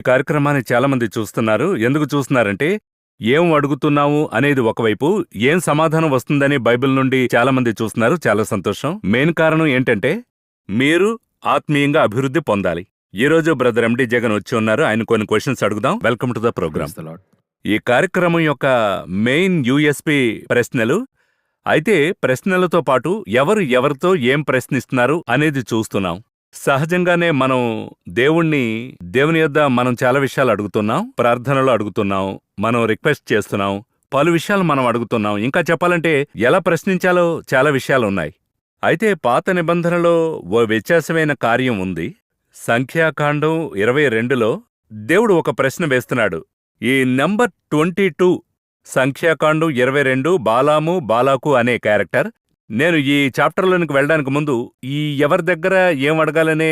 ఈ కార్యక్రమాన్ని చాలా మంది చూస్తున్నారు. ఎందుకు చూస్తున్నారంటే, ఏం అడుగుతున్నాము అనేది ఒకవైపు, ఏం సమాధానం వస్తుందని బైబిల్ నుండి చాలా మంది చూస్తున్నారు. చాలా సంతోషం. మెయిన్ కారణం ఏంటంటే, మీరు ఆత్మీయంగా అభివృద్ధి పొందాలి. ఈ రోజు బ్రదర్ ఎండి జగన్ వచ్చి ఉన్నారు. ఆయన కొన్ని క్వశ్చన్స్ అడుగుదాం. Welcome to the program. ఈ కార్యక్రమం యొక్క మెయిన్ యూఎస్పి ప్రశ్నలు. అయితే ప్రశ్నలతో పాటు ఎవరు ఎవరితో ఏం ప్రశ్నిస్తున్నారు అనేది చూస్తున్నాం. సహజంగానే మనం దేవుని యొద్ద మనం చాలా విషయాలు అడుగుతున్నాం, ప్రార్థనలో అడుగుతున్నాం, మనం రిక్వెస్ట్ చేస్తున్నాం, పలు విషయాలు మనం అడుగుతున్నాం. ఇంకా చెప్పాలంటే ఎలా ప్రశ్నించాలో చాలా విషయాలున్నాయి. అయితే పాత నిబంధనలో ఓ వ్యత్యాసమైన కార్యం ఉంది. సంఖ్యాకాండం 22లో దేవుడు ఒక ప్రశ్న వేస్తున్నాడు. ఈ నంబర్ 22 సంఖ్యాకాండం 22 బాలాము బాలాకు అనే క్యారెక్టర్. నేను ఈ చాప్టర్లోనికి వెళ్ళడానికి ముందు ఈ ఎవరి దగ్గర ఏం అడగాలనే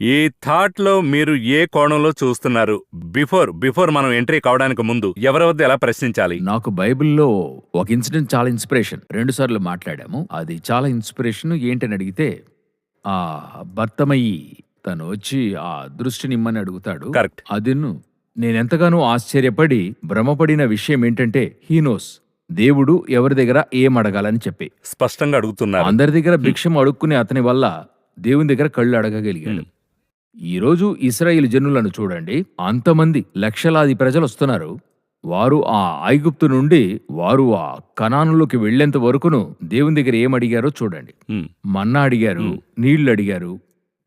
ఈ థాట్లో మీరు ఏ కోణంలో చూస్తున్నారు? బిఫోర్ మనం ఎంట్రీ కావడానికి ముందు ఎవరి వద్ద ఎలా ప్రశ్నించాలి? నాకు బైబిల్లో ఒక ఇన్సిడెంట్ చాలా ఇన్స్పిరేషన్. 2 సార్లు మాట్లాడాము. అది చాలా ఇన్స్పిరేషన్. ఏంటని అడిగితే, ఆ భర్తమయ్యి తను వచ్చి ఆ దృష్టిని ఇమ్మని అడుగుతాడు. కరెక్ట్. అదిను నేనెంతగానో ఆశ్చర్యపడి భ్రమపడిన విషయం ఏంటంటే, హీనోస్ దేవుడు ఎవరి దగ్గర ఏం అడగాలని చెప్పి స్పష్టంగా అడుగుతున్నారు. అందరి దగ్గర భిక్షం అడుక్కునే అతని వల్ల దేవుని దగ్గర కళ్ళు అడగగలిగాడు. ఈరోజు ఇశ్రాయేలు జనులను చూడండి. అంతమంది లక్షలాది ప్రజలు వస్తున్నారు. వారు ఆ ఐగుప్తు నుండి వారు ఆ కనానులోకి వెళ్లేంత వరకును దేవుని దగ్గర ఏం అడిగారో చూడండి. మన్నా అడిగారు, నీళ్లు అడిగారు,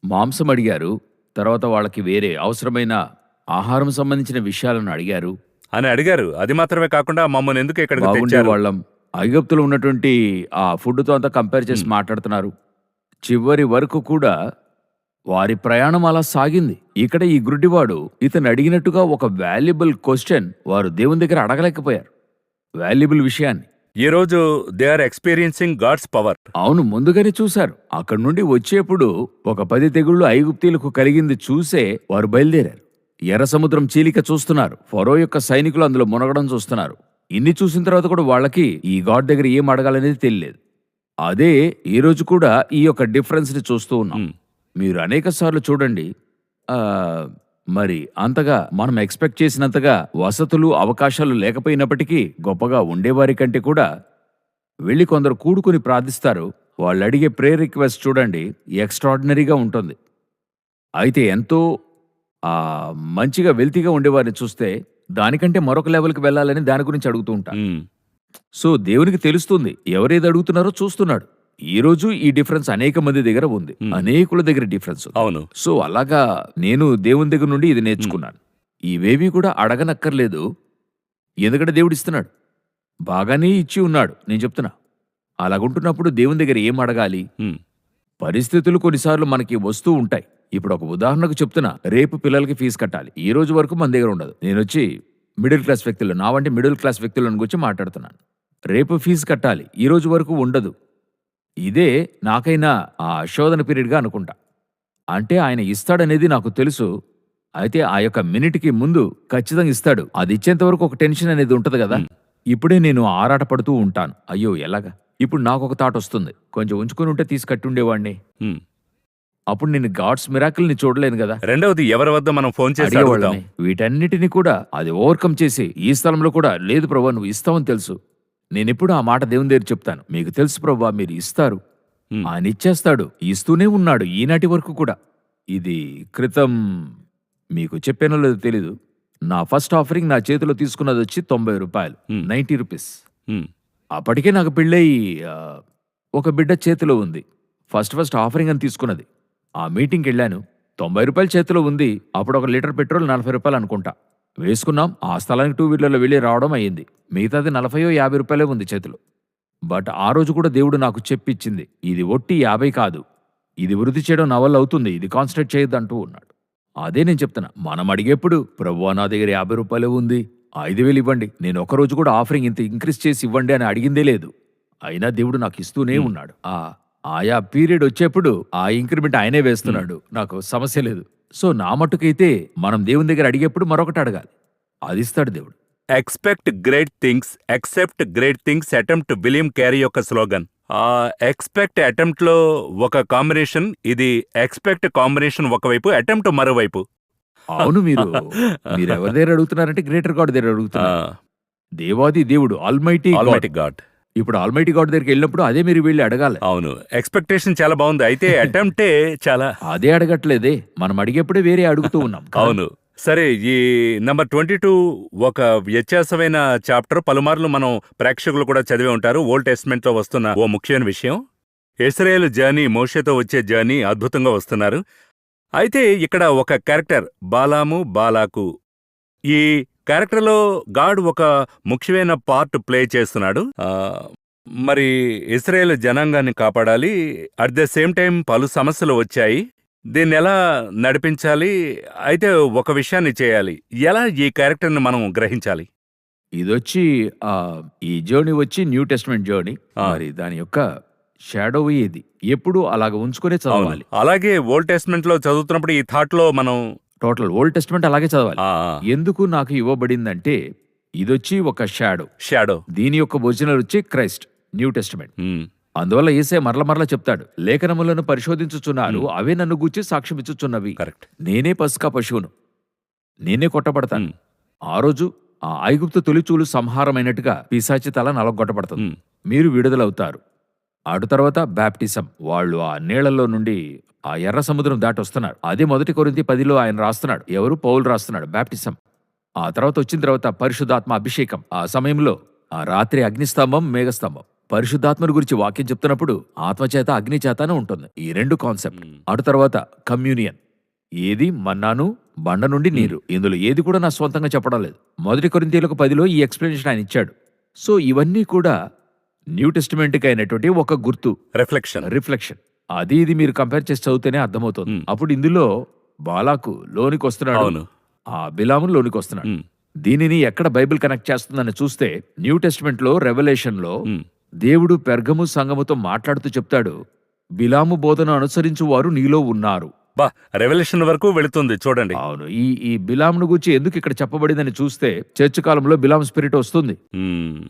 మాంసం అడిగారు, తర్వాత వాళ్ళకి వేరే అవసరమైన ఆహారం సంబంధించిన విషయాలను అడిగారు. అది మాత్రమే కాకుండా మమ్మల్ని ఎందుకు ఇక్కడికి బాగుండే తెచ్చారు? వాళ్ళం ఐగుప్తులో ఉన్నటువంటి ఆ ఫుడ్తో అంతా కంపేర్ చేసి మాట్లాడుతున్నారు. చివరి వరకు కూడా వారి ప్రయాణం అలా సాగింది. ఇక్కడ ఈ గుడ్డివాడు ఇతను అడిగినట్టుగా ఒక వాల్యుబుల్ క్వశ్చన్ వారు దేవుని దగ్గర అడగలేకపోయారు. వాల్యుబుల్ విషయాన్ని ఈ రోజు they are experiencing god's power. అవును, ముందుగానే చూశారు. అక్కడి నుండి వచ్చేప్పుడు ఒక 10 తెగుళ్లు ఐగుప్తీలకు కలిగింది చూసే వారు బయలుదేరారు. ఎర్ర సముద్రం చీలిక చూస్తున్నారు. ఫరో యొక్క సైనికులు అందులో మునగడం చూస్తున్నారు. ఇన్ని చూసిన తర్వాత కూడా వాళ్ళకి ఈ గాడ్ దగ్గర ఏం అడగాలనేది తెలియలేదు. అదే ఈ రోజు కూడా ఈ యొక్క డిఫరెన్స్ ని చూస్తూ ఉన్నాం. మీరు అనేక సార్లు చూడండి, మరి అంతగా మనం ఎక్స్పెక్ట్ చేసినంతగా వసతులు అవకాశాలు లేకపోయినప్పటికీ గొప్పగా ఉండేవారి కంటే కూడా వెళ్ళి కొందరు కూడుకుని ప్రార్థిస్తారు. వాళ్ళు అడిగే ప్రేయర్ రిక్వెస్ట్ చూడండి, ఎక్స్ట్రాడినరీగా ఉంటుంది. అయితే ఎంతో మంచిగా వెల్తీగా ఉండేవారిని చూస్తే దానికంటే మరొక లెవెల్కి వెళ్ళాలని దాని గురించి అడుగుతూ ఉంటారు. సో దేవునికి తెలుస్తుంది ఎవరేది అడుగుతున్నారో చూస్తున్నాడు. ఈ రోజు ఈ డిఫరెన్స్ అనేక మంది దగ్గర ఉంది, అనేకుల దగ్గర డిఫరెన్స్. అవును. సో అలాగా నేను దేవుని దగ్గర నుండి ఇది నేర్చుకున్నాను. ఇవేవి కూడా అడగనక్కర్లేదు, ఎందుకంటే దేవుడు ఇస్తున్నాడు, బాగానే ఇచ్చి ఉన్నాడు. నేను చెప్తున్నా, అలాగుంటున్నప్పుడు దేవుని దగ్గర ఏం అడగాలి? పరిస్థితులు కొన్నిసార్లు మనకి వస్తూ ఉంటాయి. ఇప్పుడు ఒక ఉదాహరణకు చెప్తున్నా, రేపు పిల్లలకి ఫీజు కట్టాలి. ఈ రోజు వరకు మన దగ్గర ఉండదు. నేను వచ్చి మిడిల్ క్లాస్ వ్యక్తులు, నా వంటి మిడిల్ క్లాస్ వ్యక్తులను గురించి మాట్లాడుతున్నాను. రేపు ఫీజు కట్టాలి, ఈ రోజు వరకు ఉండదు. ఇదే నాకైనా ఆ శోధన పీరియడ్గా అనుకుంటా. అంటే ఆయన ఇస్తాడనేది నాకు తెలుసు. అయితే ఆ యొక్క మినిట్కి ముందు ఖచ్చితంగా ఇస్తాడు. అది ఇచ్చేంత వరకు ఒక టెన్షన్ అనేది ఉంటది కదా. ఇప్పుడే నేను ఆరాట పడుతూ ఉంటాను, అయ్యో ఎలాగా. ఇప్పుడు నాకు ఒక థాట్ వస్తుంది, కొంచెం ఉంచుకుని ఉంటే తీసి కట్టి ఉండేవాడిని. అప్పుడు నేను గాడ్స్ మిరాకిల్ ని చూడలేను కదా. రెండవది, ఎవరి వద్ద మనం ఫోన్ చేసి అడుగుతాం. వీటన్నిటిని కూడా అది ఓవర్కమ్ చేసి ఈ స్థలంలో కూడా, లేదు ప్రభా నువ్వు ఇస్తావని తెలుసు. నేనెప్పుడు ఆ మాట దేవుని దగ్గర చెప్తాను, మీకు తెలుసు ప్రభా మీరు ఇస్తారు, ఆయన ఇచ్చేస్తాడు, ఇస్తూనే ఉన్నాడు ఈనాటి వరకు కూడా. ఇది క్రితం మీకు చెప్పానో లేదో తెలీదు, నా ఫస్ట్ ఆఫరింగ్ నా చేతిలో తీసుకున్నది వచ్చి 90 రూపాయలు, 90 రూపీస్. అప్పటికే నాకు పెళ్ళయి ఒక బిడ్డ చేతిలో ఉంది. ఫస్ట్ ఆఫరింగ్ అని తీసుకున్నది. ఆ మీటింగ్కి వెళ్ళాను, 90 రూపాయలు చేతిలో ఉంది. అప్పుడు 1 లీటర్ పెట్రోల్ 40 రూపాయలు అనుకుంటా వేసుకున్నాం. ఆ స్థలానికి 2 వీలర్లో వెళ్ళి రావడం అయ్యింది. మిగతాది 40-50 రూపాయలే ఉంది చేతిలో. బట్ ఆ రోజు కూడా దేవుడు నాకు చెప్పిచ్చింది, ఇది ఒట్టి 50 కాదు, ఇది వృద్ధి చేయడం నా వల్ల అవుతుంది, ఇది కాన్సన్ట్రేట్ చేయొద్దు అంటూ ఉన్నాడు. అదే నేను చెప్తున్నా, మనం అడిగేప్పుడు ప్రభువా నా దగ్గర 50 రూపాయలే ఉంది, 5,000 ఇవ్వండి, నేను ఒకరోజు కూడా ఆఫరింగ్ ఇంత ఇంక్రీజ్ చేసి ఇవ్వండి అని అడిగిందే లేదు. అయినా దేవుడు నాకు ఇస్తూనే ఉన్నాడు. ఆయా పీరియడ్ వచ్చేప్పుడు ఆ ఇంక్రిమెంట్ ఆయనే వేస్తున్నాడు, నాకు సమస్య లేదు. సో నా మట్టుకైతే మనం దేవుని దగ్గర అడిగేప్పుడు మరొకటి అడగాలి, అది ఇస్తాడు దేవుడు. Expect great things, except great things, attempt William carry యొక్క స్లోగన్. ఎక్స్పెక్ట్ అటెంప్ట్లో ఒక కాంబినేషన్, ఇది ఎక్స్పెక్ట్ కాంబినేషన్ ఒకవైపు, అటెంప్ట్ మరోవైపు. అవును. మీరు ఎవరి దగ్గర అడుగుతున్నారంటే గ్రేటర్ గాడ్ దగ్గర అడుగుతున్నారు. దేవాది దేవుడు ఆల్మైటీ గాడ్. Almighty God. ఇప్పుడు ఆల్మైటీ గాడ్ దగ్గరికి వెళ్ళినప్పుడు అదే మీరు వెళ్ళి అడగాలి. అవును. ఎక్స్‌పెక్టేషన్ చాలా బావుంది. అయితే అటెంప్టే చాలా అదే అడగట్లేదే. మనం అడిగేప్పుడే వేరే అడుగుతూ ఉన్నాం కదా. అవును. సరే ఈ నంబర్ 22 ఒక వ్యత్యాసమైన చాప్టర్. పలుమార్లు మనం ప్రేక్షకులు కూడా చదివే ఉంటారు. ఓల్డ్ టెస్టమెంట్‌లో వస్తున్న ఓ ముఖ్యమైన విషయం. ఇశ్రాయేలు జర్నీ, మోషేతో వచ్చే జర్నీ అద్భుతంగా వస్తున్నారు. అయితే ఇక్కడ ఒక క్యారెక్టర్ బాలాము, బాలాకు. ఈ క్యారెక్టర్‌లో గాడ్ ఒక ముఖ్యమైన పార్ట్ ప్లే చేస్తున్నాడు. మరి ఇశ్రాయేలు జనాంగాన్ని కాపాడాలి. అట్ ద సేమ్ టైం పలు సమస్యలు వచ్చాయి. దీన్నెలా నడిపించాలి? అయితే ఒక విషయాన్ని చేయాలి. ఎలా ఈ క్యారెక్టర్‌ని మనం గ్రహించాలి? ఇదొచ్చి ఈ జర్నీ వచ్చి న్యూ టెస్టమెంట్ జర్నీ. ఆ. మరి దాని యొక్క షాడో ఇది. ఎప్పుడు అలాగ ఉంచుకునే అవును. చదవాలి. అలాగే ఓల్డ్ టెస్టమెంట్‌లో చదువుతున్నప్పుడు ఈ థాట్‌లో మనం టోటల్ ఓల్డ్ టెస్టమెంట్ అలాగే చదవాలి. ఆ! ఎందుకు నాకు ఇవ్వబడిందంటే ఇదొచ్చి ఒక షాడో. షాడో. దీని యొక్క ఒరిజినల్ వచ్చి క్రైస్ట్ న్యూ టెస్టమెంట్. హ్మ్. అందువల్ల యేసయ్య మరల చెప్తాడు, లేఖనములను పరిశోధించుచున్నారు, అవే నన్ను గూర్చి సాక్ష్యమిచ్చుచున్నవి. కరెక్ట్. నేనే పస్కా పశువును, నేనే కొట్టబడతాను. హ్మ్. ఆ రోజు ఆ ఐగుప్తు తొలిచూలు సంహారమైనట్టుగా పిశాచి తల నలగొట్టబడుతుంది. హ్మ్. మీరు విడుదలవుతారు. అటు తర్వాత బ్యాప్టిజం. వాళ్ళు ఆ నీళ్లలో నుండి ఆ ఎర్ర సముద్రం దాటి వస్తున్నారు. అదే 1 కొరింథీ 10లో ఆయన రాస్తున్నాడు. ఎవరు? పౌలు రాస్తున్నాడు. బ్యాప్టిజం. ఆ తర్వాత వచ్చిన తర్వాత పరిశుద్ధాత్మ అభిషేకం. ఆ సమయంలో ఆ రాత్రి అగ్నిస్తంభం, మేఘస్తంభం. పరిశుద్ధాత్మను గురించి వాక్యం చెప్తున్నప్పుడు ఆత్మచేత అగ్ని చేతనే ఉంటుంది. ఈ రెండు కాన్సెప్ట్. అటు తర్వాత కమ్యూనియన్. ఏది? మన్నాను, బండ నుండి నీరు. ఇందులో ఏది కూడా నా స్వంతంగా చెప్పడం లేదు. 1 కొరింథీయులకు 10లో ఈ ఎక్స్ప్లెనేషన్ ఆయన ఇచ్చాడు. సో ఇవన్నీ కూడా న్యూ టెస్టిమెంట్కి అయినటువంటి ఒక గుర్తు, రిఫ్లెక్షన్. రిఫ్లెక్షన్. అది ఇది మీరు కంపేర్ చేసి చదివితేనే అర్థమవుతుంది. అప్పుడు ఇందులో బాలాకు లోనికి వస్తున్నాడు, అవును. ఆ బిలాము లోనికి వస్తున్నాడు. హ్మ్. దీనిని ఎక్కడ బైబిల్ కనెక్ట్ చేస్తుందని చూస్తే న్యూ టెస్టిమెంట్ లో రెవల్యూషన్లో హ్మ్. దేవుడు పెర్గము సంఘముతో మాట్లాడుతూ చెప్తాడు, బిలాము బోధన అనుసరించు వారు నీలో ఉన్నారు. బా రెవల్యూషన్ వరకు వెళుతుంది చూడండి. అవును. ఈ బిలామును గురించి ఎందుకు ఇక్కడ చెప్పబడిందని చూస్తే చర్చ్ కాలంలో బిలాం స్పిరిట్ వస్తుంది. హ్మ్.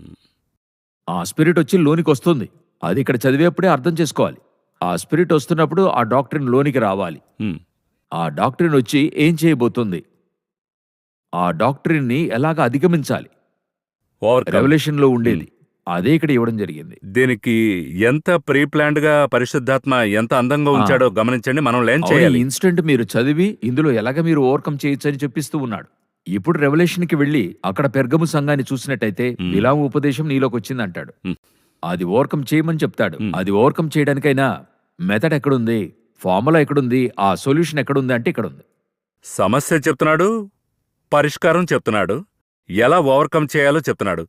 ఆ స్పిరిట్ వచ్చి లోనికి వస్తుంది. అది ఇక్కడ చదివేప్పుడే అర్థం చేసుకోవాలి. ఆ స్పిరిట్ వస్తున్నప్పుడు ఆ డాక్టరీన్ లోనికి రావాలి. హ్మ్. ఆ డాక్టరీన్ వచ్చి ఏం చేయబోతుంది, ఆ డాక్టరీన్ ని ఎలాగ అధిగమించాలి, ఓవర్కమ్. రెవల్యూషన్ లో ఉండేది అదే ఇక్కడ ఇవ్వడం జరిగింది. దీనికి ఎంత ప్రీ ప్లాన్డ్ గా పరిశుద్ధాత్మ ఎంత అందంగా ఉంచాడో గమనించండి. మనం లేన్ చేయాలి. ఇన్స్టెంట్ మీరు చదివి ఇందులో ఎలాగ మీరు ఓవర్కమ్ చేయొచ్చు అని చెప్పిస్తూ ఉన్నాడు. ఇప్పుడు రెవల్యూషన్ కి వెళ్లి అక్కడ పెర్గము సంఘాన్ని చూసినట్టయితే బిలాము ఉపదేశం నీలోకి వచ్చింది అంటాడు. అది ఓవర్కమ్ చేయమని చెప్తాడు. అది ఓవర్కమ్ చేయడానికైనా మెథడ్ ఎక్కడుంది, ఫార్ములా ఎక్కడుంది, ఆ సొల్యూషన్ ఎక్కడుంది అంటే ఇక్కడ ఉంది. సమస్య చెప్తున్నాడు, పరిష్కారం చెప్తున్నాడు, ఎలా ఓవర్కమ్ చేయాలో చెప్తున్నాడు.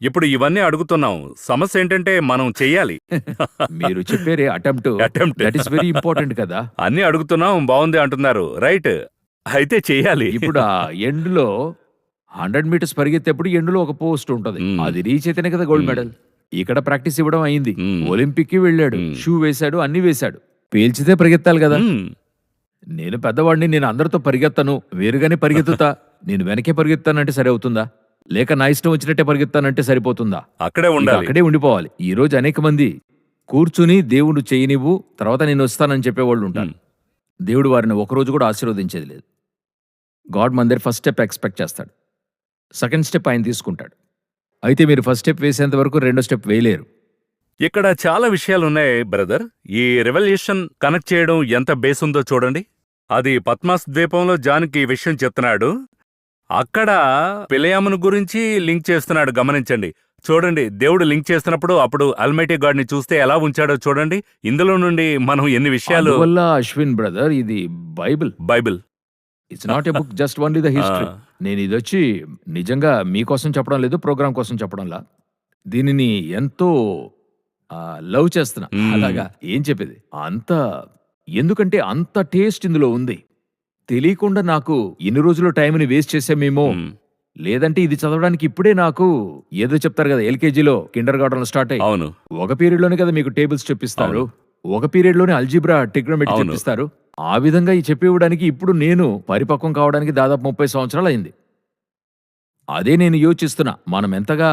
ఇప్పుడు ఇవన్నీ అడుగుతున్నాం. సమస్య ఏంటంటే మనం చెయ్యాలి. మీరు చెప్పేరే attempt, Attempt. That is very important కదా. అన్నీ అడుగుతున్నాం, బాగుంది అంటున్నారు. రైట్. అయితే చెయ్యాలి. ఇప్పుడు ఆ ఎండ్ లో 100 మీటర్స్ పరిగెత్తేప్పుడు ఎండ్లో ఒక పోస్ట్ ఉంటుంది. అది రీచ్ అయితేనే కదా గోల్డ్ మెడల్. ఇక్కడ ప్రాక్టీస్ ఇవ్వడం అయింది. ఒలింపిక్ కి వెళ్ళాడు, షూ వేశాడు, అన్ని వేశాడు. పేల్చితే పరిగెత్తాలి కదా. హ్మ్. నేను పెద్దవాడిని, నేను అందరితో పరిగెత్తను, వేరుగానే పరిగెత్తుతా. నేను వెనకే పరిగెత్తానంటే సరి అవుతుందా? లేక నా ఇష్టం వచ్చినట్టే పరిగెత్తానంటే సరిపోతుందా? అక్కడే ఇక ఉండాలి. అక్కడే ఉండిపోవాలి. ఈ రోజు అనేక మంది కూర్చుని దేవుడు చేయనివ్వు, తర్వాత నేను వస్తానని చెప్పేవాళ్ళు ఉంటారు. దేవుడు వారిని ఒకరోజు కూడా ఆశీర్వదించేది లేదు. గాడ్ మన దగ్గర ఫస్ట్ స్టెప్ ఎక్స్పెక్ట్ చేస్తాడు, సెకండ్ స్టెప్ ఆయన తీసుకుంటాడు. అయితే మీరు ఫస్ట్ స్టెప్ వేసేంత వరకు రెండో స్టెప్ వేయలేరు. ఇక్కడ చాలా విషయాలున్నాయి బ్రదర్. ఈ రెవల్యూషన్ కనెక్ట్ చేయడం ఎంత బేస్ ఉందో చూడండి. అది పద్మాస్ ద్వీపంలో జాన్కి ఈ విషయం చెప్తున్నాడు. అక్కడ పిలయామును గురించి లింక్ చేస్తున్నాడు. గమనించండి. చూడండి, దేవుడు లింక్ చేస్తున్నప్పుడు అప్పుడు అల్మైటీ గాడ్ ని చూస్తే ఎలా ఉంచాడో చూడండి. ఇందులో నుండి మనం ఎన్ని విషయాలు. అందువల్ల అశ్విన్ బ్రదర్, ఇది Bible. Bible it's not a book, just only the history. నేను ఇది వచ్చి నిజంగా మీకోసం చెప్పడం లేదు, ప్రోగ్రామ్ కోసం చెప్పడంలా. దీనిని ఎంతో లవ్ చేస్తున్నా. అలాగా ఏం చెప్పేది అంత, ఎందుకంటే అంత టేస్ట్ ఇందులో ఉంది. తెలియకుండా నాకు ఇన్ని రోజులు టైంని వేస్ట్ చేసామేమో, లేదంటే ఇది చదవడానికి ఇప్పుడే నాకు ఏదో చెప్తారు కదా, ఎల్కేజీలో కిండర్ గార్డెన్ స్టార్ట్ అయ్యి అవును. ఒక పీరియడ్ లోనే కదా మీకు టేబుల్స్ చెప్పిస్తారు, ఒక పీరియడ్ లోనే అల్జీబ్రా, ట్రిగ్నోమెట్రీ చెప్పిస్తారు. ఆ విధంగా ఈ చెప్పివ్వడానికి ఇప్పుడు నేను పరిపక్వం కావడానికి దాదాపు 30 సంవత్సరాలు అయింది. అదే నేను యోచిస్తున్నా, మనం ఎంతగా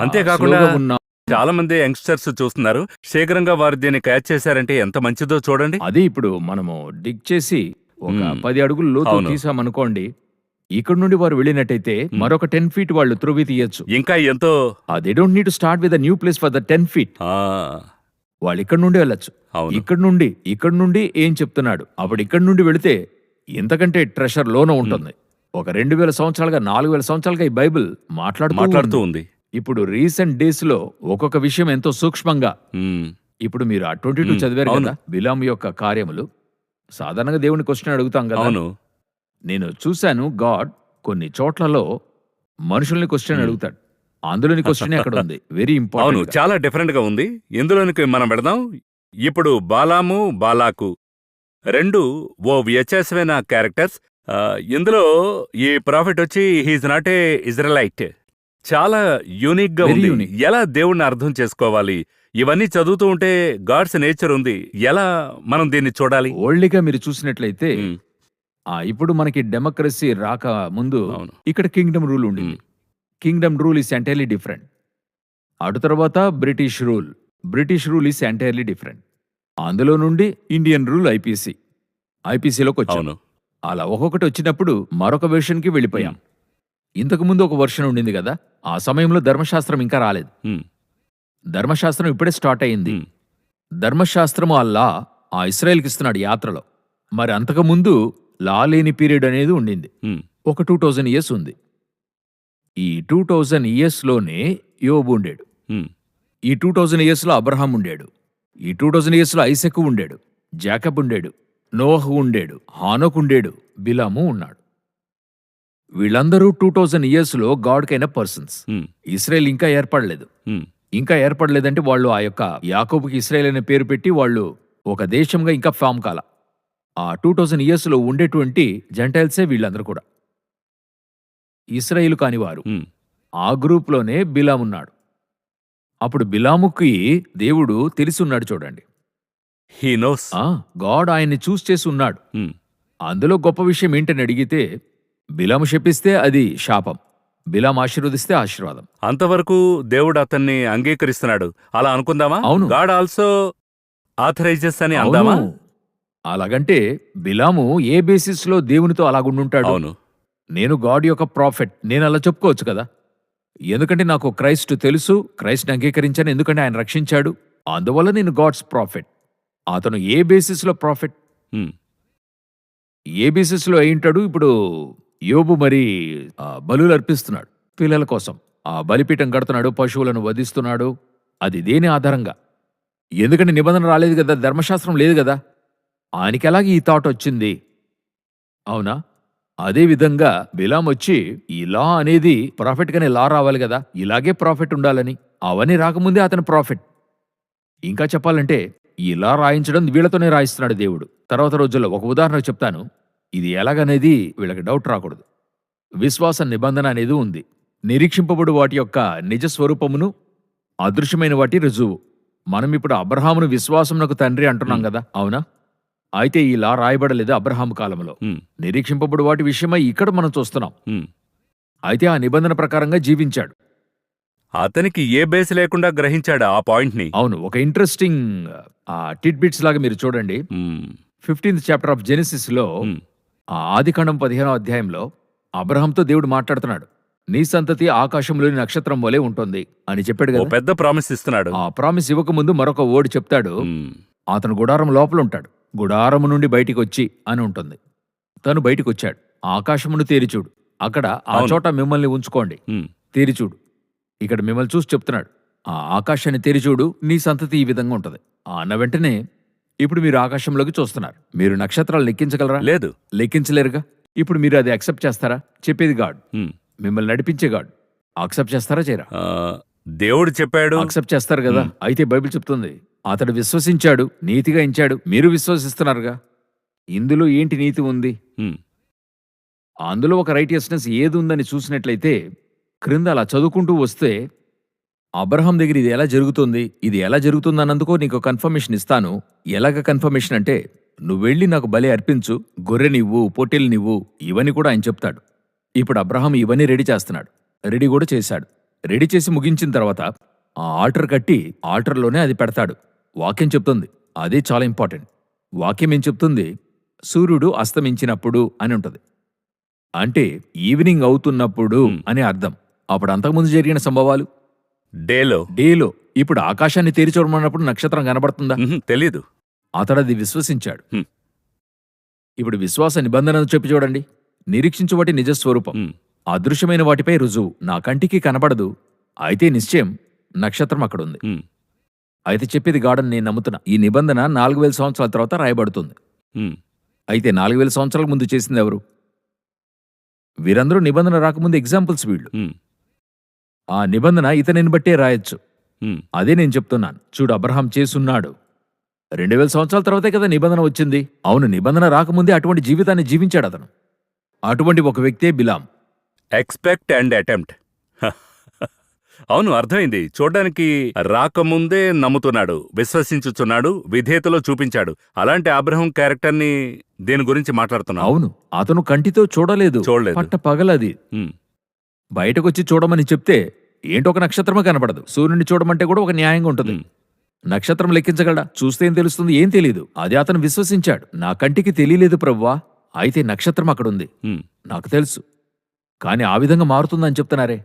అంతేకాకుండా slow గా ఉన్నాం. చాలా మంది యంగ్స్టర్స్ చూస్తున్నారు. శీఘ్రంగా వారు దీన్ని క్యాచ్ చేశారంటే ఎంత మంచిదో చూడండి. అదే ఇప్పుడు మనము డిగ్ చేసి ఒక మ్మ్. 10 అడుగులు లోతు అవును. తీసామనుకోండి, ఇక్కడ నుండి వారు వెళ్ళినట్టయితే మరొక 10 ఫీట్ వాళ్ళు త్రవ్వి తీయచ్చు. ఇంకా ఎంతో they don't need to start with new place for the 10 feet. ఆ, వాళ్ళు ఇక్కడ నుండి వెళ్ళొచ్చు. అవును. ఇక్కడ నుండి ఏం చెప్తున్నాడు? అప్పుడు ఇక్కడ నుండి వెళితే ఇంతకంటే ట్రెషర్ లోన ఉంటుంది. ఒక 2000 సంవత్సరాలుగా 4000 సంవత్సరాలుగా ఈ బైబిల్ మాట్లాడుతూ ఉంది. ఇప్పుడు రీసెంట్ డేస్ లో ఒక్కొక్క విషయం ఎంతో సూక్ష్మంగా. మ్మ్. ఇప్పుడు మీరు ఆ 22 చదివారు అవును. కదా, బిలాము యొక్క కార్యములు. సాధారణంగా దేవుని క్వశ్చన్ అడుగుతాం కదా. అవును. నేను చూశాను, గాడ్ కొన్ని చోట్లలో మనుషుల్ని క్వశ్చన్ అడుగుతాడు. అందులోని క్వశ్చన్ అక్కడ ఉంది, వెరీ అవును, ఇంపార్టెంట్. చాలా డిఫరెంట్ గా ఉంది. ఇందులోనికి మనం పెడదాం. ఇప్పుడు బాలాము, బాలాకు రెండు ఓ వ్యత్యాసమైన క్యారెక్టర్స్. ఇందులో ఈ ప్రాఫిట్ వచ్చి హీఈస్ నాట్ ఏ ఇజ్రాయలైట్. చాలా యూనిక్ గా Very ఉంది. unique. ఎలా దేవుణ్ణి అర్థం చేసుకోవాలి, ఇవన్నీ చదువుతూ ఉంటే గాడ్స్ నేచర్ ఉంది. ఎలా మనం దీన్ని చూడాలి? ఓల్డ్గా మీరు చూసినట్లయితే మ్మ్. ఇప్పుడు మనకి డెమోక్రసీ రాక ముందు అవును. ఇక్కడ కింగ్డమ్ రూల్ ఉండింది. Kingdom rule is entirely different. అటు తర్వాత British rule is entirely different. అందులో నుండి ఇండియన్ రూల్ ఐపీసీలోకి వచ్చాం. అవును. అలా ఒక్కొక్కటి వచ్చినప్పుడు మరొక వెర్షన్కి వెళ్ళిపోయాం. ఇంతకు ముందు ఒక వర్షన్ ఉండింది కదా, ఆ సమయంలో ధర్మశాస్త్రం ఇంకా రాలేదు. మ్మ్. ధర్మశాస్త్రం ఇప్పుడే స్టార్ట్ అయింది. మ్మ్. ధర్మశాస్త్రము అల్లా ఆ ఇస్రాయేల్కి ఇస్తున్నాడు యాత్రలో. మరి అంతకుముందు లా లేని పీరియడ్ అనేది ఉండింది. మ్మ్. ఒక 2000 ఇయర్స్ ఉంది. ఈ 2000 ఇయర్స్లోనే యోబు ఉండాడు. మ్మ్. ఈ 2000 ఇయర్స్లో అబ్రహాం ఉండాడు. ఈ 2000 ఇయర్స్లో ఐసెక్ ఉండాడు, జాకబ్ ఉండాడు, నోహు ఉండాడు, హానోక్ ఉండాడు, బిలాము ఉన్నాడు. వీళ్ళందరూ 2000 ఇయర్స్లో గాడ్కైన పర్సన్స్. మ్మ్. ఇస్రాయేల్ ఇంకా ఏర్పడలేదు. మ్మ్. ఇంకా ఏర్పడలేదంటే వాళ్ళు ఆ యొక్క యాకోబుకి ఇస్రాయేల్ అనే పేరు పెట్టి వాళ్ళు ఒక దేశంగా ఇంకా ఫామ్ కాల. ఆ 2000 ఇయర్స్లో ఉండేటువంటి జెంటైల్సే వీళ్ళందరూ కూడా ఇస్రాయేలు కానివారు. మ్మ్. ఆ గ్రూప్లోనే బిలాము ఉన్నాడు. అప్పుడు బిలాముకి దేవుడు తెలిసి ఉన్నాడు చూడండి. He knows. గాడ్ ఆయన్ని చూస్ చేసి ఉన్నాడు. మ్మ్. అందులో గొప్ప విషయం ఏంటని అడిగితే, బిలాము శపిస్తే అది శాపం, బిలాము ఆశీర్వదిస్తే ఆశీర్వాదం. అంతవరకు దేవుడు అతన్ని అంగీకరిస్తున్నాడు అలా అనుకుందామా? అవును. గాడ్ ఆల్సో ఆథరైజెస్ అని అందామా? అవును. అలాగంటే బిలాము ఏ బేసిస్ లో దేవునితో అలాగుండుంటాడు? అవును. నేను గాడ్ యొక్క ప్రాఫెట్, నేను అలా చెప్పుకోవచ్చు కదా. ఎందుకంటే నాకు క్రైస్ట్ తెలుసు, క్రైస్ట్ని అంగీకరించాను, ఎందుకంటే ఆయన రక్షించాడు. అందువల్ల నేను గాడ్స్ ప్రాఫెట్. అతను ఏ బేసిస్ లో ప్రాఫెట్, మ్మ్. ఏ బేసిస్ లో అయింటాడు? ఇప్పుడు యోబు మరి బలులు అర్పిస్తున్నాడు పిల్లల కోసం, ఆ బలిపీఠం కడుతున్నాడు, పశువులను వధిస్తున్నాడు. అది దేని ఆధారంగా? ఎందుకంటే నిబంధన రాలేదు కదా, ధర్మశాస్త్రం లేదు కదా. ఆయనకి ఎలాగ ఈ థాట్ వచ్చింది? అవునా? అదే విధంగా బిలాం వచ్చి ఈ లా అనేది ప్రాఫిట్ గానే లా రావాలి కదా, ఇలాగే ప్రాఫిట్ ఉండాలని. అవన్నీ రాకముందే అతను ప్రాఫిట్. ఇంకా చెప్పాలంటే ఈ లా రాయించడం వీళ్ళతోనే రాయిస్తున్నాడు దేవుడు. తర్వాత రోజుల్లో ఒక ఉదాహరణ చెప్తాను. ఇది ఎలాగనేది వీళ్ళకి డౌట్ రాకూడదు. విశ్వాస నిబంధన అనేది ఉంది. నిరీక్షింపబడు వాటి యొక్క నిజ స్వరూపమును, అదృశ్యమైన వాటి రుజువు. మనం ఇప్పుడు అబ్రహామును విశ్వాసమునకు తండ్రి అంటున్నాం కదా, అవునా? అయితే ఈ లా రాయబడలేదు అబ్రహాము కాలంలో. మ్మ్. నిరీక్షింపబడు వాటి విషయమై ఇక్కడ మనం చూస్తున్నాం. మ్మ్. అయితే ఆ నిబంధన ప్రకారంగా జీవించాడు. అతనికి ఏ బేస్ లేకుండా గ్రహించాడు ఆ పాయింట్ ని. అవును, ఒక ఇంట్రెస్టింగ్ టిట్ బిట్స్ లాగా మీరు చూడండి. మ్మ్. 15th చాప్టర్ ఆఫ్ జెనిసిస్ లో మ్మ్. ఆదికాండం 15వ అధ్యాయంలో అబ్రహాంతో దేవుడు మాట్లాడుతున్నాడు. నీ సంతతి ఆకాశంలోని నక్షత్రం వలె ఉంటుంది అని చెప్పాడు ఓ కదా. పెద్ద ప్రామిస్ ఇస్తున్నాడు. ఆ ప్రామిస్ ఇవ్వకముందు మరొక ఓడి చెప్తాడు. మ్మ్. అతను గుడారం లోపల ఉంటాడు, గుడారము నుండి బయటికి వచ్చి అని ఉంటుంది. తను బయటికి వచ్చాడు. ఆకాశమును తేరిచూడు, అక్కడ ఆ అవును. చోట మిమ్మల్ని ఉంచుకోండి, మ్మ్. తేరిచూడు. ఇక్కడ మిమ్మల్ని చూసి చెప్తున్నాడు, ఆ ఆకాశాన్ని తెరిచూడు, నీ సంతతి ఈ విధంగా ఉంటది అన్న వెంటనే ఇప్పుడు మీరు ఆకాశంలోకి చూస్తున్నారు. మీరు నక్షత్రాలు లెక్కించగలరా? లేదు. లెక్కించలేరుగా. ఇప్పుడు మీరు అది యాక్సెప్ట్ చేస్తారా? చెప్పేది గాడ్, మ్మ్. మిమ్మల్ని నడిపించే గాడ్. యాక్సెప్ట్ చేస్తారా చేయరా? ఆ, దేవుడు చెప్పాడు. యాక్సెప్ట్ చేస్తారు కదా. అయితే బైబిల్ చెప్తుంది, అతడు విశ్వసించాడు, నీతిగా ఎంచాడు. మీరు విశ్వసిస్తున్నారుగా. ఇందులో ఏంటి నీతి ఉంది? మ్మ్. అందులో ఒక రైటియస్నెస్ ఏది ఉందని చూసినట్లయితే క్రింద అలా చదువుకుంటూ వస్తే అబ్రహాం దగ్గర ఇది ఎలా జరుగుతుంది, ఇది ఎలా జరుగుతుంది అన్నందుకో నీకు కన్ఫర్మేషన్ ఇస్తాను. ఎలాగ కన్ఫర్మేషన్ అంటే, నువ్వు వెళ్ళి నాకు బలి అర్పించు, గొర్రెనివ్వు, పొట్టేలునివ్వు, ఇవన్నీ కూడా ఆయన చెప్తాడు. ఇప్పుడు అబ్రహాం ఇవన్నీ రెడీ చేస్తున్నాడు. రెడీ కూడా చేశాడు. రెడీ చేసి ముగించిన తర్వాత ఆ ఆల్టర్ కట్టి ఆల్టర్లోనే అది పెడతాడు. వాక్యం చెప్తుంది, అదే చాలా ఇంపార్టెంట్. వాక్యం ఏం చెప్తుంది? సూర్యుడు అస్తమించినప్పుడు అని ఉంటది. అంటే ఈవినింగ్ అవుతున్నప్పుడు అని అర్థం. అప్పుడు అంతకుముందు జరిగిన సంభవాలు డేలో. డేలో. ఇప్పుడు ఆకాశాన్ని తేరి చూడమన్నప్పుడు నక్షత్రం కనబడుతుందా? తెలీదు. అతడది విశ్వసించాడు. హ్మ్. ఇప్పుడు విశ్వాస నిబంధనను చెప్పి చూడండి. నిరీక్షించు వాటి నిజస్వరూపం, హ్మ్. అదృశ్యమైన వాటిపై రుజువు. నా కంటికి కనబడదు, అయితే నిశ్చయం నక్షత్రం అక్కడుంది. హ్మ్. అయితే చెప్పేది గాఢని నేను నమ్ముతున్నా. ఈ నిబంధన 4000 సంవత్సరాల తర్వాత రాయబడుతుంది. హ్మ్. అయితే 4000 సంవత్సరాల ముందు చేసింది ఎవరు? వీరందరూ నిబంధన రాకముందు ఎగ్జాంపుల్స్ వీళ్ళు. హ్మ్. ఆ నిబంధన ఇతనిని బట్టే రాయొచ్చు. హ్మ్. అదే నేను చెప్తున్నాను. చూడు, అబ్రహాం చేసున్నాడు. 2000 సంవత్సరాల తర్వాతే కదా నిబంధన వచ్చింది. అవును, నిబంధన రాకముందే అటువంటి జీవితాన్ని జీవించాడు అతను. అటువంటి ఒక వ్యక్తే బిలాం. Expect and attempt. అవును, అర్థమైంది. చూడ్డానికి రాకముందే నమ్ముతున్నాడు, విశ్వసించుచున్నాడు, విధేయతలో చూపించాడు. అలాంటి అబ్రహం క్యారెక్టర్ని దేని గురించి మాట్లాడుతున్నావు? అవును, అతను కంటితో చూడలేదు. చూడలేదు. పట్ట పగలది. హ్మ్. బయటకొచ్చి చూడమని చెప్తే ఏంటో ఒక నక్షత్రమే కనపడదు. సూర్యుని చూడమంటే కూడా ఒక న్యాయంగా ఉంటుంది. హ్మ్. నక్షత్రం లెక్కించగలడా? చూస్తే ఏం తెలుస్తుంది? ఏం తెలీదు. అది అతను విశ్వసించాడు. నా కంటికి తెలియలేదు ప్రవ్వా, అయితే నక్షత్రం అక్కడుంది. హ్మ్. నాకు తెలుసు. కాని ఆ విధంగా మారుతుందని చెప్తున్నారే.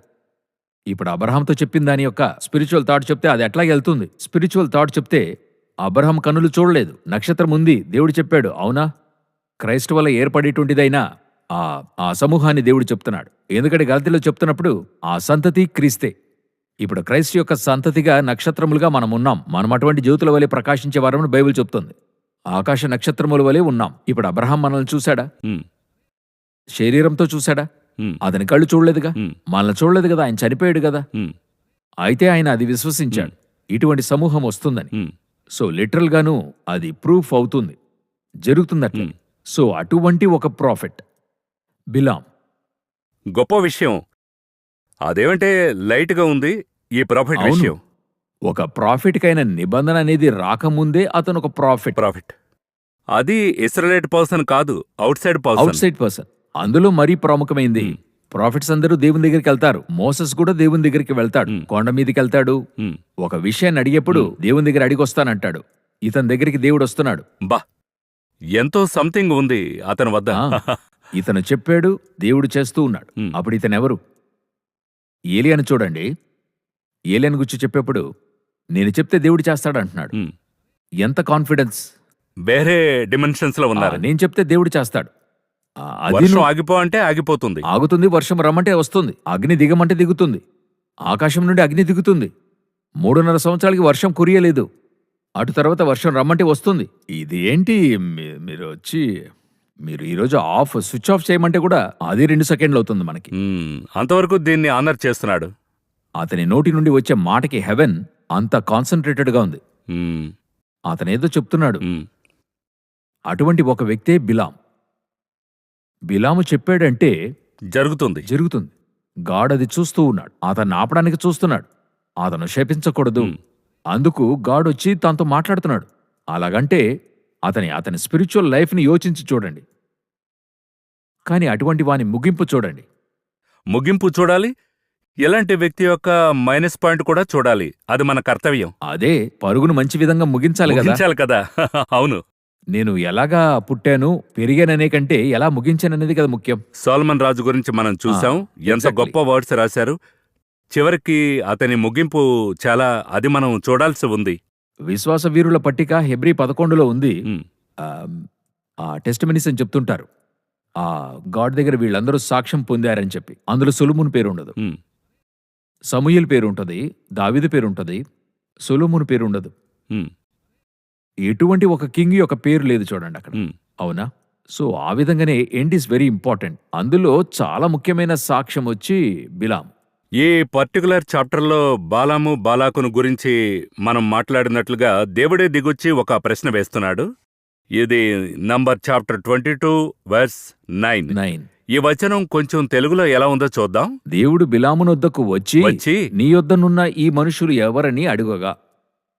ఇప్పుడు అబ్రహాంతో చెప్పిన దాని యొక్క స్పిరిచువల్ థాట్ చెప్తే అది ఎట్లాగే వెళ్తుంది. స్పిరిచువల్ థాట్ చెప్తే అబ్రహాం కన్నులు చూడలేదు, నక్షత్రం ఉంది, దేవుడు చెప్పాడు. అవునా? క్రైస్తవ వల్ల ఏర్పడేటువంటిదైనా ఆ సమూహాన్ని దేవుడు చెప్తున్నాడు. ఎందుకంటే గలతీలో చెప్తున్నప్పుడు ఆ సంతతి క్రీస్తే. ఇప్పుడు క్రైస్తు యొక్క సంతతిగా నక్షత్రములుగా మనం ఉన్నాం. మనం అటువంటి జ్యోతుల వలె ప్రకాశించే వారమని బైబిల్ చెప్తుంది. ఆకాశ నక్షత్రముల వలె ఉన్నాం. ఇప్పుడు అబ్రహాం మనల్ని చూశాడా? హ్మ్. శరీరంతో చూశాడా? హ్మ్. అతని కళ్ళు చూడలేదుగా. హ్మ్. మనల్ని చూడలేదు కదా, ఆయన చనిపోయాడు కదా. హ్మ్. అయితే ఆయన అది విశ్వసించాడు, ఇటువంటి సమూహం వస్తుందని. హ్మ్. సో లిటరల్ గాను అది ప్రూఫ్ అవుతుంది, జరుగుతుందట్లే. సో అటువంటి ఒక ప్రాఫిట్ బిలాం. గొప్ప విషయం. అదేమంటే లైట్గా ఉంది ఈ ప్రాఫిట్ అవును. విషయం. ఒక ప్రాఫిట్కైన నిబంధన అనేది రాకముందే అతను ఒక ప్రాఫిట్. అది ఇస్రాయేల్ పర్సన్ కాదు, out side out person. Side person. అందులో మరీ ప్రముఖమైంది. Hmm. ప్రాఫిట్స్ అందరూ దేవుని దగ్గరికి వెళ్తారు. మోసెస్ కూడా దేవుని దగ్గరికి వెళ్తాడు. Hmm. కొండ మీదకి వెళ్తాడు. హ్మ్. ఒక విషయాన్ని అడిగేప్పుడు దేవుని దగ్గర అడిగొస్తానంటాడు. ఇతని దగ్గరికి దేవుడు వస్తున్నాడు. బా, ఎంతో సంథింగ్ ఉంది అతని వద్ద. ఆ, ఇతను చెప్పాడు, దేవుడు చేస్తూ ఉన్నాడు. Hmm. అప్పుడు ఇతనెవరు? ఏలియాను చూడండి. ఏలియాను గురించి చెప్పేప్పుడు నేను చెప్తే దేవుడు చేస్తాడు అంటున్నాడు. హ్మ్. ఎంత కాన్ఫిడెన్స్! వేరే డిమెన్షన్స్ లో ఉన్నారు. నేను చెప్తే దేవుడు చేస్తాడు. అది వర్షం ఆగిపో అంటే ఆగిపోతుంది. ఆగుతుంది, వర్షం రమ్మంటే వస్తుంది, అగ్ని దిగమంటే దిగుతుంది, ఆకాశం నుండి అగ్ని దిగుతుంది. 3.5 సంవత్సరాలకి వర్షం కురియలేదు. అటు తర్వాత వర్షం రమ్మంటే వస్తుంది. ఇది ఏంటి? మీరు ఈరోజు స్విచ్ ఆఫ్ చేయమంటే కూడా అది 2 సెకండ్లు అవుతుంది మనకి. అంతవరకు దీన్ని ఆనర్ చేస్తున్నాడు. అతని నోటి నుండి వచ్చే మాటకి హెవెన్ అంత కాన్సన్ట్రేటెడ్గా ఉంది. హ్మ్. అతనేదో చెప్తున్నాడు. హ్మ్. అటువంటి ఒక వ్యక్తే బిలాం. బిలాము చెప్పాడంటే జరుగుతుంది. జరుగుతుంది. గాడ్ అది చూస్తూ ఉన్నాడు. అతన్ని ఆపడానికి చూస్తున్నాడు. అతను శపించకూడదు. హ్మ్. అందుకు గాడ్ వచ్చి తనతో మాట్లాడుతున్నాడు. అలాగంటే అతని స్పిరిచువల్ లైఫ్ని యోచించి చూడండి. కానీ అటువంటి వాని ముగింపు చూడండి. ముగింపు చూడాలి, ఎలాంటి వ్యక్తి యొక్క మైనస్ పాయింట్ కూడా చూడాలి. అది మన కర్తవ్యం. అదే పరుగును మంచి విధంగా ముగించాలి కదా. ముగించాలి కదా. అవును. నేను ఎలాగా పుట్టాను, పెరిగాననే కంటే ఎలా ముగించాననేది కదా ముఖ్యం. సోలమన్ రాజు గురించి మనం చూసాం. ఎంత exactly. గొప్ప వర్డ్స్ రాశారు. చివరికి అతని ముగింపు చాలా, అది మనం చూడాల్సి ఉంది. విశ్వాస వీరుల పట్టిక హెబ్రీ 11లో ఉంది. హ్మ్. ఆ టెస్టిమనీస్ అని చెప్తుంటారు. ఆ గాడ్ దగ్గర వీళ్ళందరూ సాక్ష్యం పొందారని చెప్పి. అందులో సొలొమోను పేరు ఉండదు. హ్మ్. సమూయేలు పేరు ఉంటది, దావీదు పేరు ఉంటది, సొలొమోను పేరు ఉండదు. హ్మ్. ఎటువంటి ఒక కింగ్ యొక్క పేరు లేదు చూడండి అక్కడ. హ్మ్. అవునా? సో ఆ విధంగానే ఎండ్ ఈస్ వెరీ ఇంపార్టెంట్. అందులో చాలా ముఖ్యమైన సాక్ష్యం వచ్చి బిలాం. ఈ పర్టికులర్ చాప్టర్లో బాలాము బాలాకును గురించి మనం మాట్లాడినట్లుగా దేవుడే దిగొచ్చి ఒక ప్రశ్న వేస్తున్నాడు. ఇది నంబర్ చాప్టర్ 22 వర్స్ 9. 9. ఈ వచనం కొంచెం తెలుగులో ఎలా ఉందో చూద్దాం. దేవుడు బిలామునొద్దకు వచ్చి వచ్చి నీ యొద్దనున్న ఈ మనుషులు ఎవరని అడుగగా.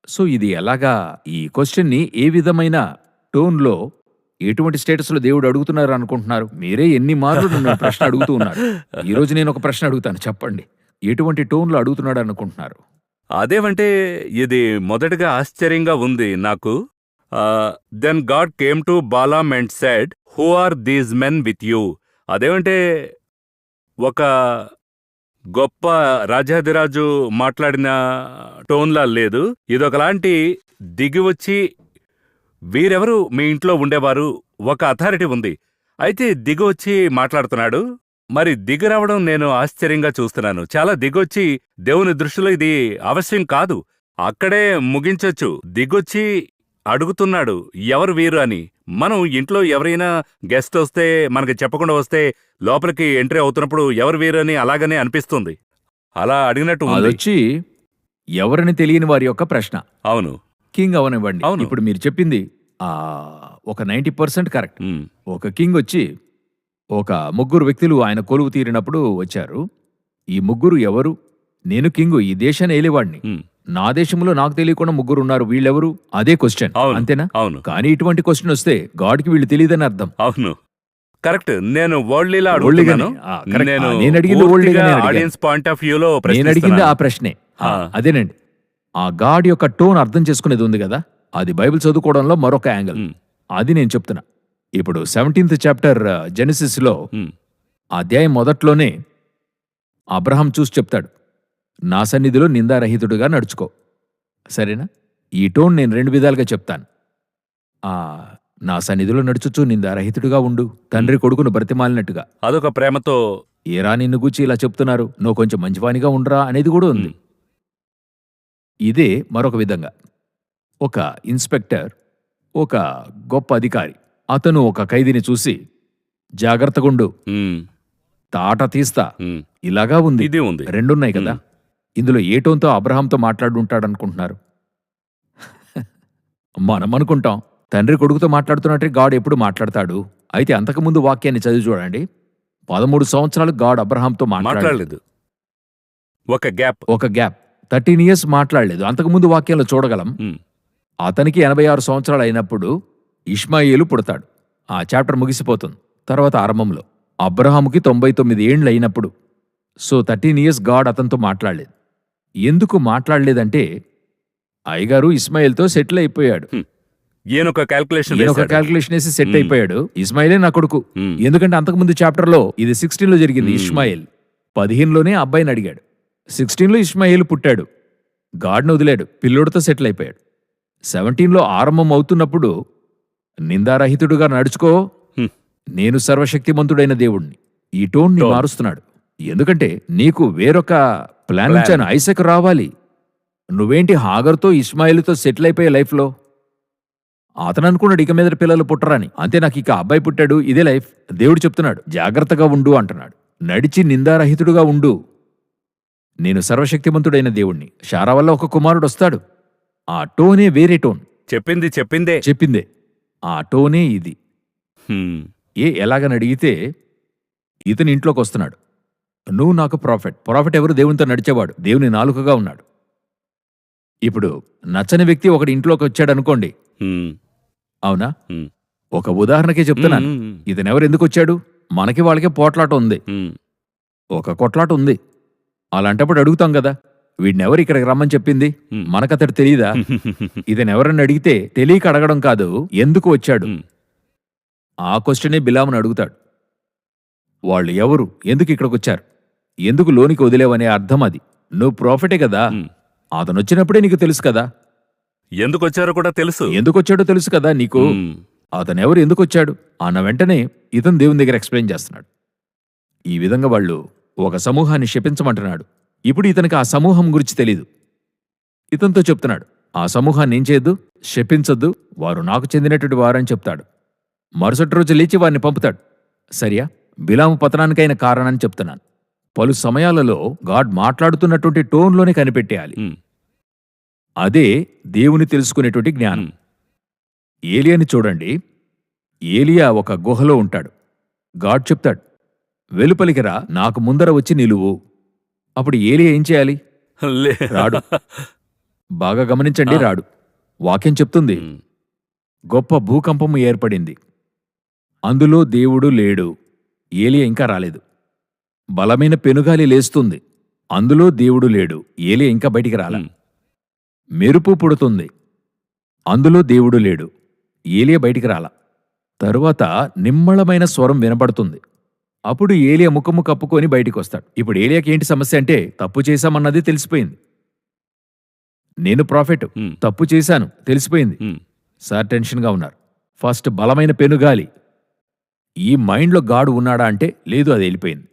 సో ఇది ఎలాగా, ఈ క్వశ్చన్ని ఏ విధమైన టోన్లో, ఎటువంటి స్టేటస్లో దేవుడు అడుగుతున్నారు అనుకుంటున్నారు? మీరే ఎన్ని మార్లు నన్ను ప్రశ్న అడుగుతూ ఉన్నారు. ఈరోజు నేను ఒక ప్రశ్న అడుగుతాను, చెప్పండి. ఎటువంటి టోన్లో అడుగుతున్నాడు అనుకుంటున్నారు? అదేమంటే ఇది మొదటగా ఆశ్చర్యంగా ఉంది నాకు. Then God came to Balaam and said, who are these men with you? అదేమంటే ఒక గొప్ప రాజాదిరాజు మాట్లాడిన టోన్లా లేదు. ఇదొకలాంటి దిగి వచ్చి, వీరెవరు మీ ఇంట్లో ఉండేవారు, ఒక అథారిటీ ఉంది, అయితే దిగొచ్చి మాట్లాడుతున్నాడు. మరి దిగి రావడం నేను ఆశ్చర్యంగా చూస్తున్నాను. చాలా దిగొచ్చి, దేవుని దృష్టిలో ఇది అవశ్యం కాదు, అక్కడే ముగించొచ్చు. దిగొచ్చి అడుగుతున్నాడు ఎవరు వీరు అని. మనం ఇంట్లో ఎవరైనా గెస్ట్ వస్తే, మనకి చెప్పకుండా వస్తే, లోపలికి ఎంట్రీ అవుతున్నప్పుడు ఎవరు వీరు అని అలాగనే అనిపిస్తుంది. అలా అడిగినట్టు ఉంది. అదొచ్చి ఎవరని తెలియని వారి యొక్క ప్రశ్న. అవును. కింగ్ అవనివ్వండి. అవును. ఇప్పుడు మీరు చెప్పింది ఒక 90% కరెక్ట్. ఉమ్, ఒక కింగ్ వచ్చి ఒక ముగ్గురు వ్యక్తులు ఆయన కొలువు తీరినప్పుడు వచ్చారు. ఈ ముగ్గురు ఎవరు? నేను కింగు, ఈ దేశాన్ని ఏలేవాడిని. ఉమ్, నా దేశంలో నాకు తెలియకుండా ముగ్గురు ఉన్నారు, వీళ్ళెవరు? అదే క్వశ్చన్. అవును. అంతేనా? అవును. కానీ ఇటువంటి క్వశ్చన్ వస్తే గాడ్కి వీళ్ళు తెలియదని అర్థం. అవును, కరెక్ట్. నేను వరల్డ్లీలా వరల్డ్లీగానే. అడుగుతున్నాను. కరెక్ట్. నేను నేను అడిగింది పూర్తిగా వరల్డ్లీగానే అడిగాను. ఆడియన్స్ పాయింట్ ఆఫ్ వ్యూలో నేను అడిగింది ప్రశ్నిస్తున్నాను. ఆ ప్రశ్నే. ఆ. అదేనండి. ఆ గాడ్ యొక్క టోన్ అర్థం చేసుకునేది ఉంది కదా, అది బైబిల్ చదువుకోవడంలో మరొక యాంగిల్. ఉమ్, అది నేను చెప్తున్నా. ఇప్పుడు 17th చాప్టర్ జెనసిస్ లో ఉమ్, అధ్యాయం మొదట్లోనే అబ్రహాం చూసి చెప్తాడు, నా సన్నిధిలో నిందారహితుడుగా నడుచుకో. సరేనా? ఈ టోన్ నేను 2 విధాలుగా చెప్తాను. నా సన్నిధిలో నడుచుచు నిందారహితుడుగా ఉండు, తండ్రి కొడుకును బ్రతిమాలినట్టుగా. అదొక ప్రేమతో. ఏరా నిన్ను గూర్చి ఇలా చెప్తున్నారు, నువ్వు కొంచెం మంచివానిగా ఉండరా అనేది కూడా ఉంది. ఇదే మరొక విధంగా. ఒక ఇన్స్పెక్టర్, ఒక గొప్ప అధికారి, అతను ఒక ఖైదీని చూసి, జాగ్రత్తగుండు, ఉమ్, తాట తీస్తా, ఉమ్, ఇలాగా ఉంది. ఇది ఉంది. రెండున్నాయి కదా. ఇందులో ఏ టోన్తో అబ్రహాంతో మాట్లాడుంటాడనుకుంటున్నారు? మనం అనుకుంటాం తండ్రి కొడుకుతో మాట్లాడుతున్నట్టే గాడ్ ఎప్పుడు మాట్లాడతాడు. అయితే అంతకుముందు వాక్యాన్ని చదివి చూడండి. 13 సంవత్సరాలు గాడ్ అబ్రహాంతో మాట్లాడలేదు. మాట్లాడలేదు. ఒక గ్యాప్. ఒక గ్యాప్. 13 ఇయర్స్ మాట్లాడలేదు. అంతకుముందు వాక్యంలో చూడగలం. ఉమ్, అతనికి 86 సంవత్సరాలు అయినప్పుడు ఇష్మాయేలు పుడతాడు. ఆ చాప్టర్ ముగిసిపోతుంది. తర్వాత ఆరంభంలో అబ్రహాముకి 99 ఏండ్లు అయినప్పుడు. సో 13 ఇయర్స్ గాడ్ అతనితో మాట్లాడలేదు. ఎందుకు మాట్లాడలేదంటే అయ్యగారు ఇస్మాయిల్తో సెటిల్ అయిపోయాడు. ఈయనొక క్యాల్కులేషన్ ఈయన ఒక క్యాల్కులేషన్ వేసి సెట్ అయిపోయాడు. ఇస్మాయిలే నా కొడుకు. మ్మ్. ఎందుకంటే అంతకుముందు చాప్టర్లో ఇది 16లో జరిగింది. ఇష్మాయిల్ 15లోనే అబ్బాయిని అడిగాడు. 16లో ఇష్మాయిల్ పుట్టాడు. గాడ్ను వదిలాడు, పిల్లోడితో సెటిల్ అయిపోయాడు. 17లో ఆరంభం అవుతున్నప్పుడు నిందారహితుడుగా నడుచుకో, నేను సర్వశక్తిమంతుడైన దేవుణ్ణి, ఈ టోన్ ని మారుస్తున్నాడు. ఎందుకంటే నీకు వేరొక ప్లాన్ ఇచ్చాను, ఐసక్ రావాలి. నువ్వేంటి హాగర్తో ఇస్మాయిల్తో సెటిల్ అయిపోయే లైఫ్లో? అతను అనుకున్నాడు ఇక మీద పిల్లలు పుట్టరని. అంతే, నాకు ఇక అబ్బాయి పుట్టాడు, ఇదే లైఫ్. దేవుడు చెప్తున్నాడు జాగ్రత్తగా ఉండు అంటున్నాడు. నడిచి నిందారహితుడుగా ఉండు, నేను సర్వశక్తిమంతుడైన దేవుణ్ణి. శారా వల్ల ఒక కుమారుడు వస్తాడు. ఆ టోనే వేరే టోన్. చెప్పిందే ఆ టోనే ఇది. ఎలాగని అడిగితే ఇతని ఇంట్లోకి వస్తున్నాడు. నువ్వు నాకు ప్రాఫిట్ ఎవరు? దేవునితో నడిచేవాడు, దేవుని నాలుకగా ఉన్నాడు. ఇప్పుడు నచ్చని వ్యక్తి ఒకటి ఇంట్లోకి వచ్చాడు అనుకోండి, అవునా? ఒక ఉదాహరణకే చెప్తున్నాను. ఇతనెవరు, ఎందుకు వచ్చాడు? మనకి వాళ్ళకి పోట్లాట ఉంది, ఒక కొట్లాట ఉంది. అలాంటప్పుడు అడుగుతాం కదా, వీడినెవరు ఇక్కడికి రమ్మని చెప్పింది? మనకతడు తెలీదా? ఇతనెవరని అడిగితే తెలియక అడగడం కాదు, ఎందుకు వచ్చాడు ఆ క్వశ్చనే బిలామును అడుగుతాడు. వాళ్ళు ఎవరు, ఎందుకు ఇక్కడికి వచ్చారు, ఎందుకు లోనికి వదిలేవనే అర్థం అది. నువ్వు ప్రాఫిటే కదా, అతను వచ్చినప్పుడే నీకు తెలుసు కదా. ఎందుకొచ్చారో కూడా తెలుసు. ఎందుకొచ్చాడో తెలుసు కదా నీకు. అతనెవరు, ఎందుకొచ్చాడు అన్న వెంటనే ఇతను దేవుని దగ్గర ఎక్స్ప్లెయిన్ చేస్తున్నాడు. ఈ విధంగా వాళ్ళు ఒక సమూహాన్ని శపించమంటున్నాడు. ఇప్పుడు ఇతనికి ఆ సమూహం గురించి తెలీదు. ఇతనితో చెప్తున్నాడు, ఆ సమూహాన్ని ఏం చేయొద్దు, శపించొద్దు, వారు నాకు చెందినటువంటి వారని చెప్తాడు. మరుసటి రోజు లేచి వారిని పంపుతాడు. సరియా? బిలాము పతనానికైన కారణాన్ని చెప్తున్నాను. పలు సమయాలలో గాడ్ మాట్లాడుతున్నటువంటి టోన్లోనే కనిపెట్టేయాలి. అదే దేవుని తెలుసుకునేటువంటి జ్ఞానం. ఏలియాని చూడండి. ఏలియా ఒక గుహలో ఉంటాడు. గాడ్ చెప్తాడు, వెలుపలికి రా, నాకు ముందర వచ్చి నిలువు. అప్పుడు ఏలియా ఏం చేయాలి? రాడు. బాగా గమనించండి, రాడు. వాక్యం చెప్తుంది, గొప్ప భూకంపము ఏర్పడింది, అందులో దేవుడు లేడు. ఏలియా ఇంకా రాలేదు. బలమైన పెనుగాలి లేస్తుంది, అందులో దేవుడు లేడు. ఏలియా ఇంకా బయటికి రాలా. మెరుపు పుడుతుంది, అందులో దేవుడు లేడు. ఏలియా బయటికి రాలా. తరువాత నిమ్మళమైన స్వరం వినపడుతుంది. అప్పుడు ఏలియా ముఖము కప్పుకొని బయటికొస్తాడు. ఇప్పుడు ఏలియాకి ఏంటి సమస్య అంటే తప్పు చేశామన్నది తెలిసిపోయింది. నేను ప్రాఫెట్, హ్మ్. తప్పు చేశాను తెలిసిపోయింది. హ్మ్. సార్ టెన్షన్గా ఉన్నారు. ఫస్ట్ బలమైన పెనుగాలి. ఈ మైండ్లో గాడ్ ఉన్నాడా అంటే లేదు, అది వెళ్ళిపోయింది.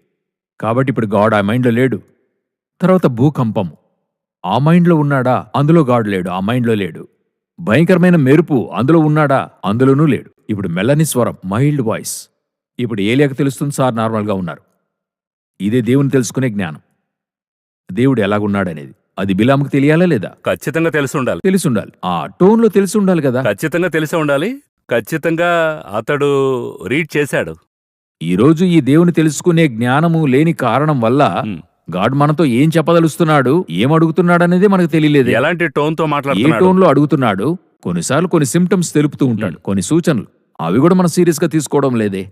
కాబట్టి ఇప్పుడు గాడ్ ఆ మైండ్లో లేడు. తర్వాత భూకంపము. ఆ మైండ్లో ఉన్నాడా? అందులో గాడ్ లేడు, ఆ మైండ్లో లేడు. భయంకరమైన మెరుపు, అందులో ఉన్నాడా? అందులోనూ లేడు. ఇప్పుడు మెల్లని స్వరం, మైల్డ్ వాయిస్. ఇప్పుడు ఏలియాకు తెలుస్తుంది సార్ నార్మల్గా ఉన్నారు. ఇదే దేవుని తెలుసుకునే జ్ఞానం. దేవుడు ఎలాగున్నాడనేది అది బిలాముకు తెలియాలా లేదా? ఖచ్చితంగా తెలిసి ఉండాలి. తెలిసుండాలి. ఆ టోన్లో తెలిసి ఉండాలి కదా. ఖచ్చితంగా తెలిసి ఉండాలి. ఖచ్చితంగా అతడు రీడ్ చేశాడు. ఈరోజు ఈ దేవుని తెలుసుకునే జ్ఞానము లేని కారణం వల్ల హ్మ్. గాడ్ మనతో ఏం చెప్పదలుస్తున్నాడు, ఏం అడుగుతున్నాడనేదే మనకు తెలియలేదు. ఎలాంటి టోన్తో ఏ మాట్లాడుతున్నాడు? టోన్లో అడుగుతున్నాడు? కొన్నిసార్లు కొన్ని సిమ్టమ్స్ తెలుపుతూ ఉంటాడు, కొన్ని సూచనలు. అవి కూడా మనం సీరియస్గా తీసుకోవడం లేదే.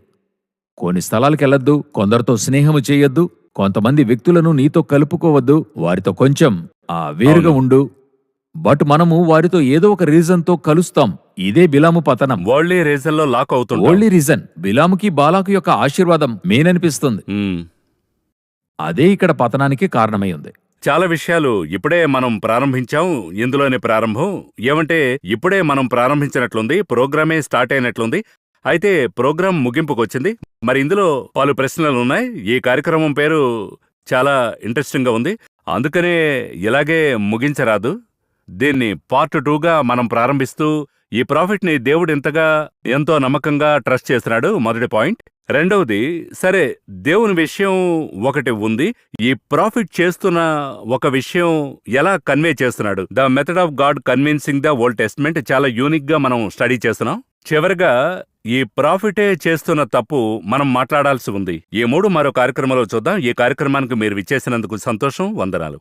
కొన్ని స్థలాలకు వెళ్ళొద్దు, కొందరితో స్నేహము చేయొద్దు, కొంతమంది వ్యక్తులను నీతో కలుపుకోవద్దు, వారితో కొంచెం వేరుగా అవును. ఉండు. బట్ మనము వారితో ఏదో ఒక రీజన్తో కలుస్తాం. ఇదే బిలాము పతనం. వరల్డ్లీ రీజన్లో లాక్ అవుతుంది. ఓన్లీ రీజన్ బిలాముకి బాలాకు యొక్క ఆశీర్వాదం మెయిన్ అనిపిస్తుంది. అదే ఇక్కడ పతనానికి కారణమై ఉంది. చాలా విషయాలు ఇప్పుడే మనం ప్రారంభించాం. ఇందులోని ప్రారంభం ఏమంటే ఇప్పుడే మనం ప్రారంభించినట్లుంది, ప్రోగ్రామే స్టార్ట్ అయినట్లుంది. అయితే ప్రోగ్రాం ముగింపుకొచ్చింది. మరి ఇందులో పలు ప్రశ్నలు ఉన్నాయి. ఈ కార్యక్రమం పేరు చాలా ఇంట్రెస్టింగ్గా ఉంది. అందుకనే ఇలాగే ముగించరాదు. దీన్ని పార్ట్ 2గా మనం ప్రారంభిస్తూ ఈ ప్రాఫిట్ని దేవుడు ఎంతో నమ్మకంగా ట్రస్ట్ చేస్తున్నాడు, మొదటి పాయింట్. రెండవది, సరే దేవుని విషయం ఒకటి ఉంది, ఈ ప్రాఫిట్ చేస్తున్న ఒక విషయం ఎలా కన్వే చేస్తున్నాడు, the method of God convincing the old testament చాలా యూనిక్ గా మనం స్టడీ చేస్తున్నాం. చివరిగా ఈ ప్రాఫిటే చేస్తున్న తప్పు మనం మాట్లాడాల్సి ఉంది. ఈ మూడు మరో కార్యక్రమంలో చూద్దాం. ఈ కార్యక్రమానికి మీరు విచ్చేసినందుకు సంతోషం, వందనాలు.